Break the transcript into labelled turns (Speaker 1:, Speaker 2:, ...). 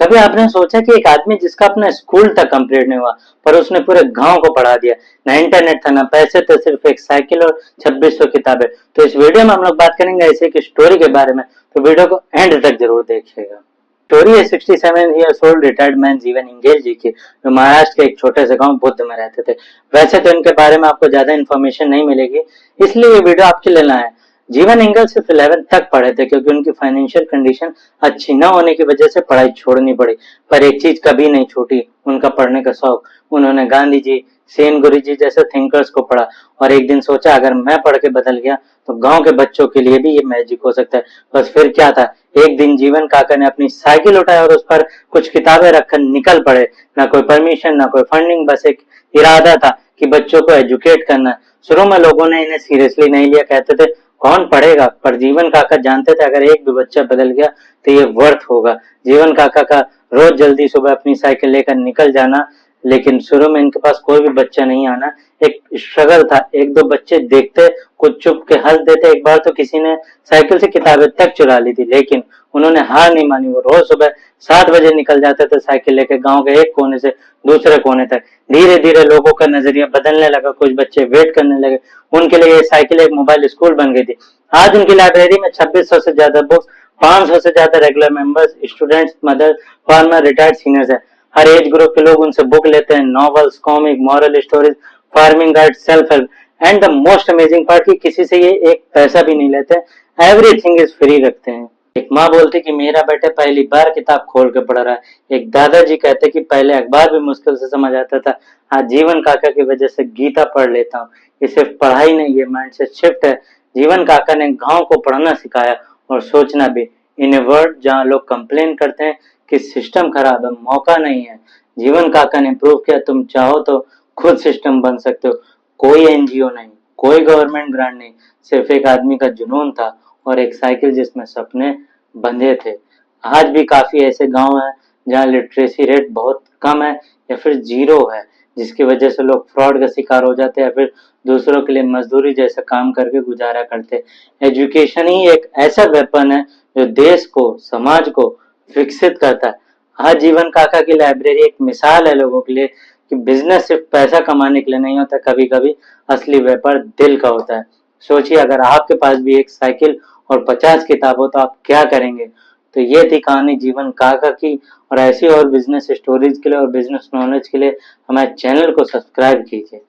Speaker 1: कभी आपने सोचा कि एक आदमी जिसका अपना स्कूल तक कंप्लीट नहीं हुआ पर उसने पूरे गांव को पढ़ा दिया, ना इंटरनेट था ना पैसे थे, सिर्फ एक साइकिल और 2600 किताबें। तो इस वीडियो में हम लोग बात करेंगे ऐसे की स्टोरी के बारे में, तो वीडियो को एंड तक जरूर देखिएगा। स्टोरी है 67 ईयर्स ओल्ड रिटायर्ड मैन जीवन इंगेल जी की, जो महाराष्ट्र के एक छोटे से गांव बुद्ध में रहते थे। वैसे तो इनके बारे में आपको ज्यादा इन्फॉर्मेशन नहीं मिलेगी, इसलिए ये वीडियो आपके लिए लाए हैं। जीवन इंगल सिर्फ 11th तक पढ़े थे क्योंकि उनकी फाइनेंशियल कंडीशन अच्छी न होने की वजह से पढ़ाई छोड़नी पड़ी। पर एक चीज कभी नहीं छूटी, उनका पढ़ने का शौक। उन्होंने गांधी जी, सेन गुरुजी जैसे थिंकर्स को पढ़ा और एक दिन सोचा अगर मैं पढ़ के बदल गया तो गांव के बच्चों के लिए भी ये मैजिक हो सकता है। बस फिर क्या था, एक दिन जीवन काका ने अपनी साइकिल उठाई और उस पर कुछ किताबें रखकर निकल पड़े। ना कोई परमिशन, ना कोई फंडिंग, बस एक इरादा था कि बच्चों को एजुकेट करना। शुरू में लोगों ने इन्हें सीरियसली नहीं लिया, कहते थे कौन पढ़ेगा, पर जीवन काका जानते थे अगर एक भी बच्चा बदल गया तो ये वर्थ होगा। जीवन काका का रोज जल्दी सुबह अपनी साइकिल लेकर निकल जाना, लेकिन शुरू में इनके पास कोई भी बच्चा नहीं आना एक स्ट्रगल था। एक दो बच्चे देखते, कुछ चुप के हंस देते, एक बार तो किसी ने साइकिल से किताबें तक चुरा ली थी, लेकिन उन्होंने हार नहीं मानी। वो रोज सुबह 7 बजे निकल जाते थे साइकिल लेकर गांव के एक कोने से दूसरे कोने तक। धीरे धीरे लोगों का नजरिया बदलने लगा, कुछ बच्चे वेट करने लगे, उनके लिए ये साइकिल एक मोबाइल स्कूल बन गई थी। आज उनकी लाइब्रेरी में 2600 से ज्यादा बुक्स, 500 से ज्यादा regular members, students, mother, farmer, retired seniors है। हर एज ग्रुप के लोग उनसे बुक लेते हैं, novels, comic, moral stories, farming guide, self help. And the most amazing part कि किसी से ये एक पैसा भी नहीं लेते, एवरीथिंग इज फ्री रखते हैं। एक माँ बोलती कि मेरा बेटा पहली बार किताब खोल के पढ़ रहा है। एक दादाजी कहते कि पहले अखबार भी मुश्किल से समझ आता था, आज जीवन काका की वजह से गीता पढ़ लेता हूँ। ये सिर्फ पढ़ाई नहीं, ये माइंडसेट शिफ्ट है। जीवन काका ने गांव को पढ़ना सिखाया और सोचना भी। इन ए वर्ल्ड जहाँ लोग कंप्लेन करते हैं कि सिस्टम खराब है, मौका नहीं है, जीवन काका ने प्रूव किया तुम चाहो तो खुद सिस्टम बन सकते हो। कोई एनजीओ नहीं, कोई गवर्नमेंट ग्रांट नहीं, सिर्फ एक आदमी का जुनून था और एक साइकिल जिसमें सपने बंधे थे। आज भी काफी ऐसे गांव हैं जहां लिटरेसी रेट बहुत कम है या फिर जीरो है, जिसकी वजह से लोग फ्रॉड का शिकार हो जाते हैं या फिर दूसरों के लिए मजदूरी जैसा काम करके गुजारा करते। एजुकेशन ही एक ऐसा वेपन है जो देश को, समाज को विकसित करता है। आज जीवन काका की लाइब्रेरी एक मिसाल है लोगों के लिए कि बिजनेस सिर्फ पैसा कमाने के लिए नहीं होता, कभी कभी असली व्यापार दिल का होता है। सोचिए अगर आपके पास भी एक साइकिल और 50 किताब हो तो आप क्या करेंगे। तो ये थी कहानी जीवन काका की, और ऐसी और बिजनेस स्टोरीज के लिए और बिजनेस नॉलेज के लिए हमारे चैनल को सब्सक्राइब कीजिए।